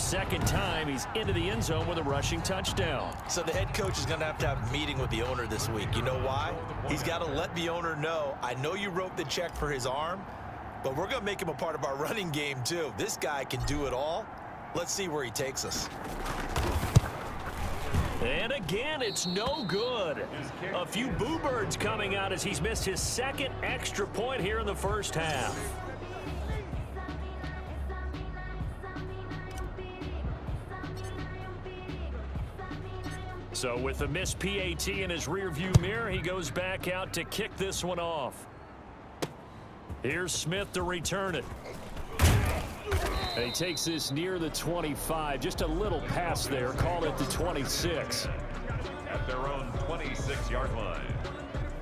second time he's into the end zone with a rushing touchdown. So the head coach is going to have a meeting with the owner this week. You know why? He's got to let the owner know, I know you wrote the check for his arm, but we're going to make him a part of our running game too. This guy can do it all. Let's see where he takes us. And again, it's no good. A few boo birds coming out as he's missed his second extra point here in the first half. So with the missed PAT in his rearview mirror, he goes back out to kick this one off. Here's Smith to return it. And he takes this near the 25. Just a little pass there. Call it the 26. At their own 26-yard line.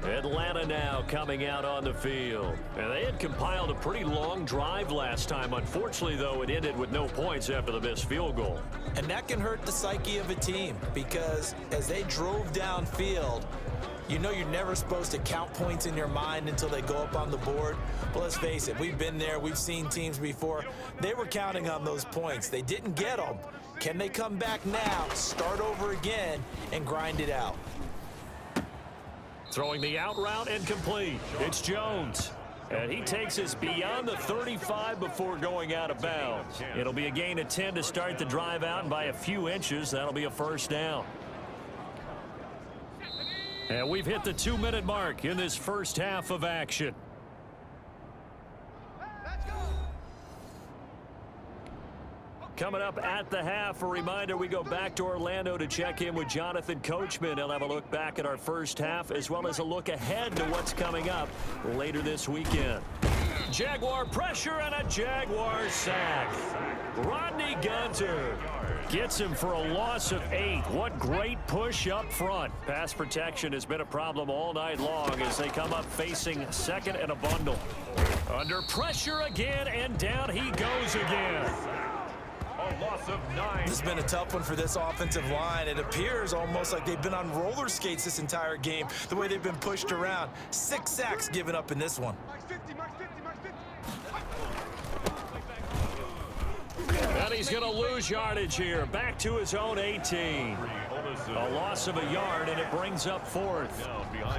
Atlanta now coming out on the field. And they had compiled a pretty long drive last time. Unfortunately, though, it ended with no points after the missed field goal. And that can hurt the psyche of a team because as they drove downfield, you know you're never supposed to count points in your mind until they go up on the board. But let's face it, we've been there. We've seen teams before. They were counting on those points. They didn't get them. Can they come back now, start over again, and grind it out? Throwing the out route incomplete. It's Jones. And he takes us beyond the 35 before going out of bounds. It'll be a gain of 10 to start the drive out, and by a few inches, that'll be a first down. And we've hit the 2-minute mark in this first half of action. Coming up at the half, a reminder, we go back to Orlando to check in with Jonathan Coachman. He'll have a look back at our first half as well as a look ahead to what's coming up later this weekend. Jaguar pressure and a Jaguar sack. Rodney Gunter gets him for a loss of 8. What great push up front. Pass protection has been a problem all night long as they come up facing second and a bundle. Under pressure again, and down he goes again. A loss of 9. This has been a tough one for this offensive line. It appears almost like they've been on roller skates this entire game, the way they've been pushed around. 6 sacks given up in this one. And he's going to lose yardage here. Back to his own 18. A loss of a yard, and it brings up 4th.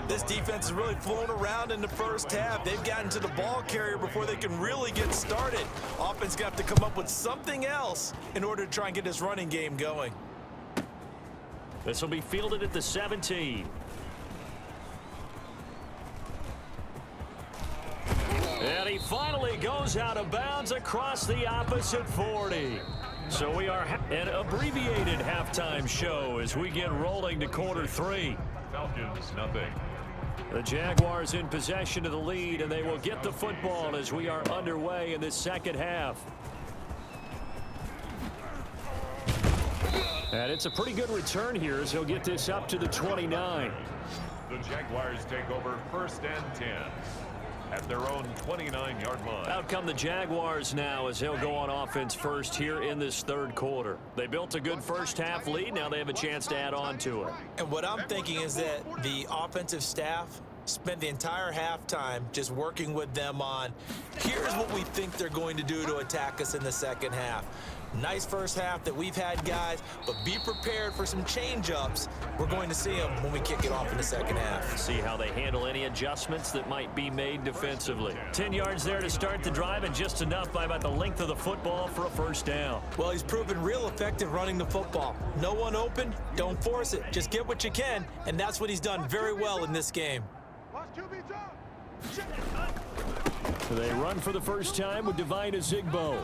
This defense has really flown around in the first half. They've gotten to the ball carrier before they can really get started. Offense got to come up with something else in order to try and get this running game going. This will be fielded at the 17. And he finally goes out of bounds across the opposite 40. So we are an abbreviated halftime show as we get rolling to quarter 3. Falcons, nothing. The Jaguars in possession of the lead, and they will get the football as we are underway in this second half. And it's a pretty good return here as he'll get this up to the 29. The Jaguars take over 1st and 10. At their own 29-yard line. Out come the Jaguars now as he'll go on offense first here in this third quarter. They built a good first half lead. Now they have a chance to add on to it. And what I'm thinking is that the offensive staff spent the entire halftime just working with them on, here's what we think they're going to do to attack us in the second half. Nice first half that we've had, guys, but be prepared for some change-ups. We're going to see them when we kick it off in the second half. See how they handle any adjustments that might be made defensively. 10 yards there to start the drive, and just enough by about the length of the football for a first down. Well, he's proven real effective running the football. No one open, don't force it. Just get what you can, and that's what he's done very well in this game. They run for the first time with Divine Azigbo.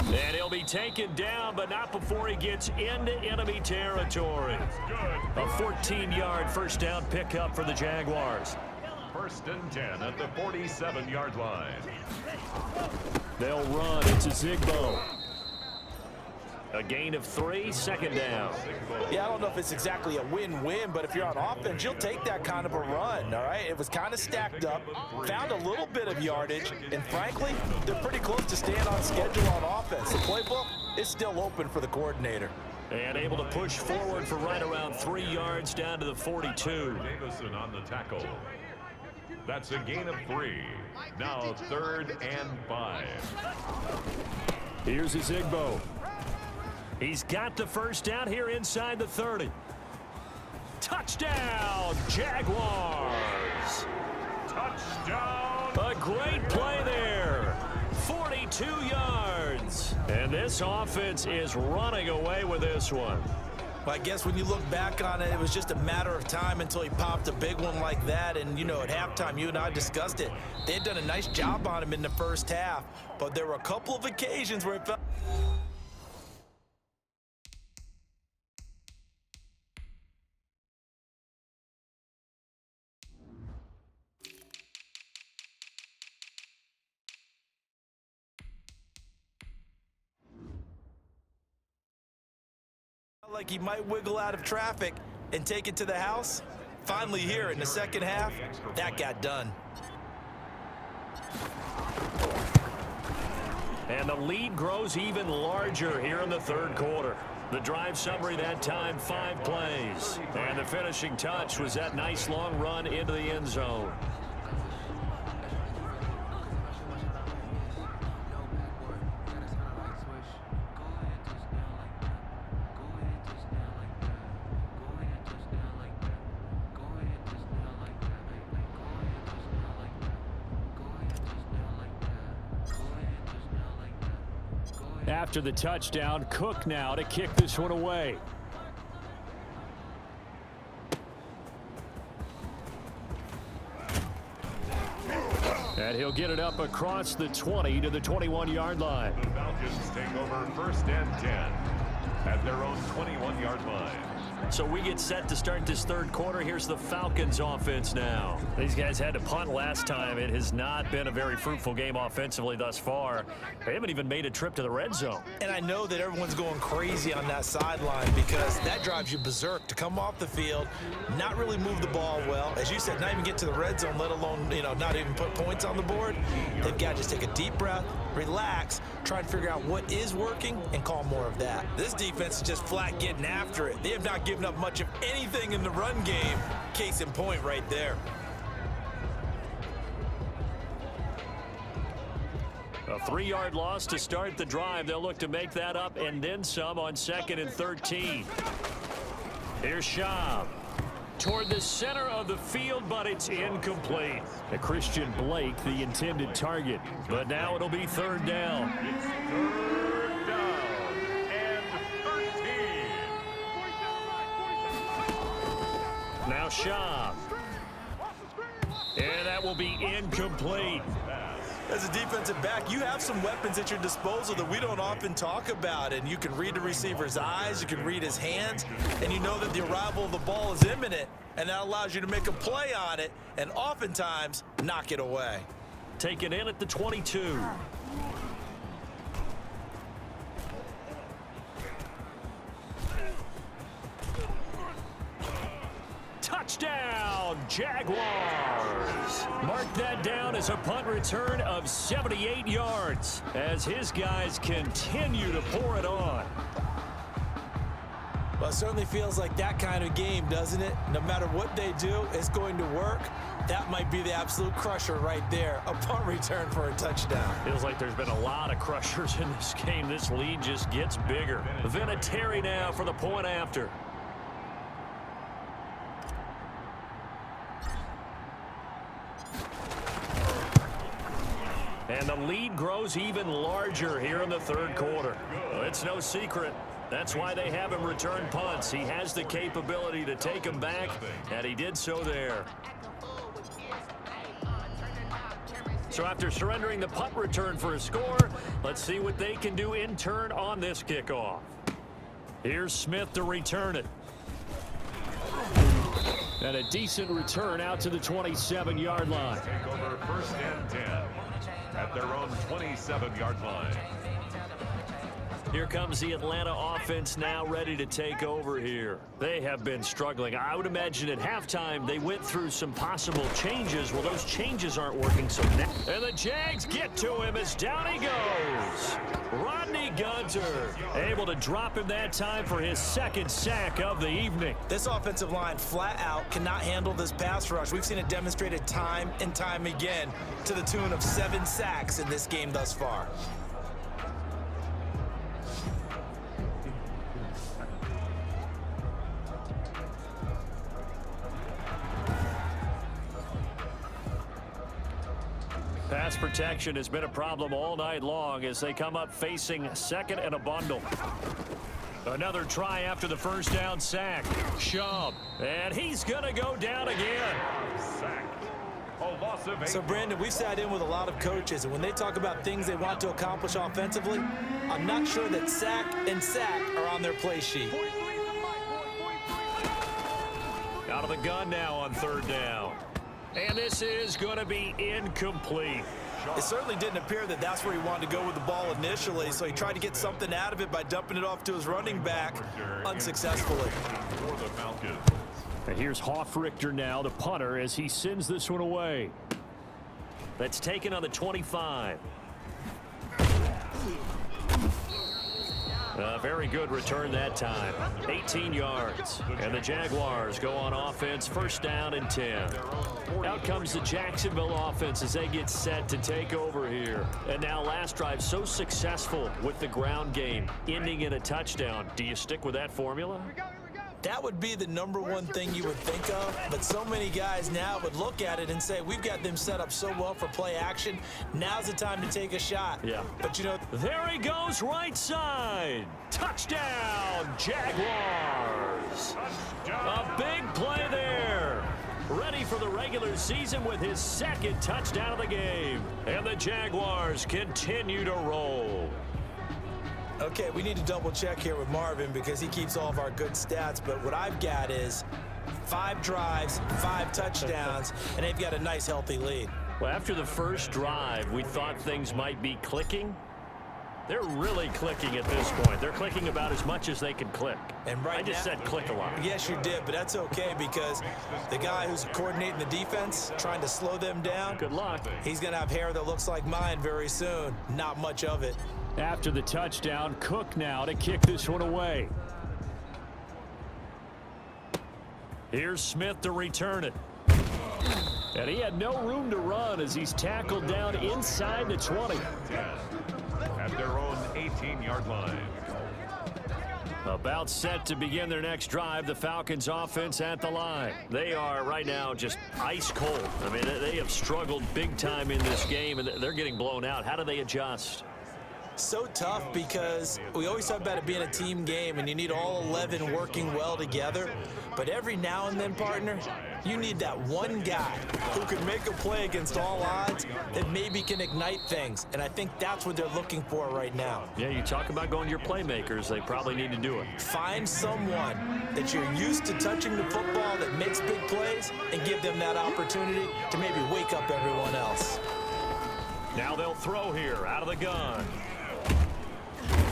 And he'll be taken down, but not before he gets into enemy territory. A 14-yard first down pickup for the Jaguars. 1st and 10 at the 47-yard line. They'll run. It's Azigbo. A gain of 3, second down. Yeah, I don't know if it's exactly a win-win, but if you're on offense, you'll take that kind of a run, all right? It was kind of stacked up, found a little bit of yardage, and frankly, they're pretty close to staying on schedule on offense. The playbook is still open for the coordinator. And able to push forward for right around 3 yards down to the 42. Davison on the tackle. That's a gain of 3. Now 3rd and 5. Here's Azigbo. He's got the first down here inside the 30. Touchdown, Jaguars. Touchdown. A great play there. 42 yards. And this offense is running away with this one. Well, I guess when you look back on it, it was just a matter of time until he popped a big one like that. And, you know, at halftime, you and I discussed it. They had done a nice job on him in the first half. But there were a couple of occasions where it felt... like he might wiggle out of traffic and take it to the house. Finally here in the second half, that got done. And the lead grows even larger here in the third quarter. The drive summary that time, 5 plays. And the finishing touch was that nice long run into the end zone. After the touchdown, Cook now to kick this one away. And he'll get it up across the 20 to the 21-yard line. The Falcons take over first and 10 at their own 21-yard line. So we get set to start this third quarter. Here's the Falcons offense now. These guys had to punt last time. It has not been a very fruitful game offensively thus far. They haven't even made a trip to the red zone. And I know that everyone's going crazy on that sideline because that drives you berserk to come off the field, not really move the ball well. As you said, not even get to the red zone, let alone, you know, not even put points on the board. They've got to just take a deep breath, relax, try and figure out what is working and call more of that. This defense is just flat getting after it. They have not given up much of anything in the run game. Case in point right there. A 3-yard loss to start the drive. They'll look to make that up and then some on 2nd and 13. Here's Schaub. Toward the center of the field, but it's incomplete. Christian Blake, the intended target. But now it'll be 3rd down. It's 3rd down and 13. Now Schaub. And that will be incomplete. As a defensive back, you have some weapons at your disposal that we don't often talk about, and you can read the receiver's eyes, you can read his hands, and you know that the arrival of the ball is imminent, and that allows you to make a play on it and oftentimes knock it away. Taken in at the 22. Touchdown, Jaguars. Mark that down as a punt return of 78 yards as his guys continue to pour it on. Well, it certainly feels like that kind of game, doesn't it? No matter what they do, it's going to work. That might be the absolute crusher right there, a punt return for a touchdown. Feels like there's been a lot of crushers in this game. This lead just gets bigger. Vinatieri now for the point after. And the lead grows even larger here in the third quarter. Well, it's no secret. That's why they have him return punts. He has the capability to take them back, and he did so there. So after surrendering the punt return for a score, let's see what they can do in turn on this kickoff. Here's Smith to return it. And a decent return out to the 27-yard line. Take over first and 10 at their own 27-yard line. Here comes the Atlanta offense now ready to take over here. They have been struggling. I would imagine at halftime they went through some possible changes. Well, those changes aren't working so now. And the Jags get to him as down he goes. Rodney Gunter able to drop him that time for his 2nd sack of the evening. This offensive line flat out cannot handle this pass rush. We've seen it demonstrated time and time again to the tune of 7 sacks in this game thus far. protection has been a problem all night long as they come up facing second and a bundle. Another try after the first down sack. Schaub. And he's going to go down again. So, Brandon, we sat in with a lot of coaches, and when they talk about things they want to accomplish offensively, I'm not sure that sack and sack are on their play sheet. Out of the gun now on third down. And this is going to be incomplete. It certainly didn't appear that that's where he wanted to go with the ball initially, so he tried to get something out of it by dumping it off to his running back unsuccessfully. And here's Hofrichter now, the punter, as he sends this one away. That's taken on the 25. A very good return that time. 18 yards. And the Jaguars go on offense, first down and 10. Out comes the Jacksonville offense as they get set to take over here. And now last drive so successful with the ground game, ending in a touchdown. Do you stick with that formula? That would be the #1 thing you would think of, but so many guys now would look at it and say, we've got them set up so well for play action. Now's the time to take a shot. Yeah. But, you know, there he goes right side. Touchdown, Jaguars. A big play there. Ready for the regular season with his second touchdown of the game. And the Jaguars continue to roll. Okay, we need to double check here with Marvin because he keeps all of our good stats, but what I've got is 5 drives, 5 touchdowns, and they've got a nice healthy lead. Well, after the first drive, we thought things might be clicking. They're really clicking at this point. They're clicking about as much as they can click. And right I just said click a lot. Yes, you did, but that's okay because the guy who's coordinating the defense, trying to slow them down, good luck. He's going to have hair that looks like mine very soon. Not much of it. After the touchdown, Cook now to kick this one away. Here's Smith to return it. And he had no room to run as he's tackled down inside the 20. At their own 18-yard line. About set to begin their next drive, the Falcons offense at the line. They are right now just ice cold. I mean, they have struggled big time in this game, and they're getting blown out. How do they adjust? So tough because we always talk about it being a team game and you need all 11 working well together. But every now and then, partner, you need that one guy who can make a play against all odds that maybe can ignite things. And I think that's what they're looking for right now. Yeah, you talk about going to your playmakers. They probably need to do it. Find someone that you're used to touching the football that makes big plays and give them that opportunity to maybe wake up everyone else. Now they'll throw here out of the gun.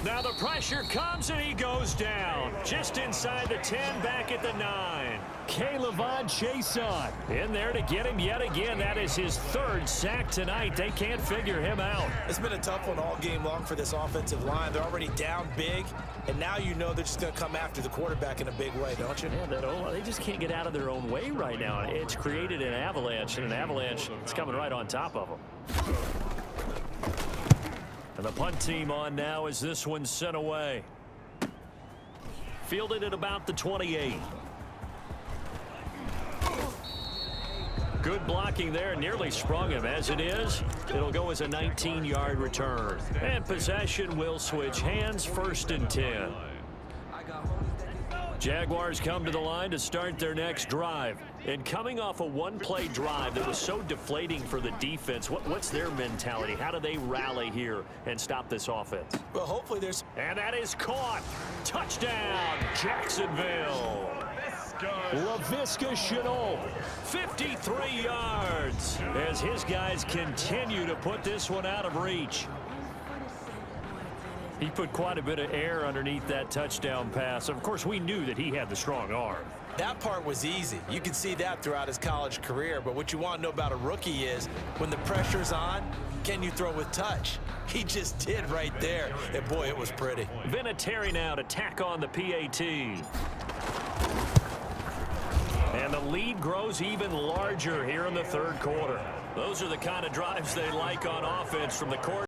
Now the pressure comes and he goes down. Just inside the 10, back at the 9. K'Lavon Chaisson in there to get him yet again. That is his 3rd sack tonight. They can't figure him out. It's been a tough one all game long for this offensive line. They're already down big, and now you know they're just going to come after the quarterback in a big way, don't you? Yeah, they just can't get out of their own way right now. It's created an avalanche, and an avalanche is coming right on top of them. And the punt team on now as this one's sent away. Fielded at about the 28. Good blocking there, nearly sprung him. As it is, it'll go as a 19-yard return. And possession will switch hands, 1st and 10. Jaguars come to the line to start their next drive. And coming off a one-play drive that was so deflating for the defense, what's their mentality? How do they rally here and stop this offense? Well, hopefully there's... And that is caught. Touchdown, Jacksonville. Laviska Shenault, 53 yards, as his guys continue to put this one out of reach. He put quite a bit of air underneath that touchdown pass. Of course, we knew that he had the strong arm. That part was easy. You could see that throughout his college career. But what you want to know about a rookie is when the pressure's on, can you throw with touch? He just did right there. And, boy, it was pretty. Vinatieri now to tack on the PAT. And the lead grows even larger here in the 3rd quarter. Those are the kind of drives they like on offense from the court.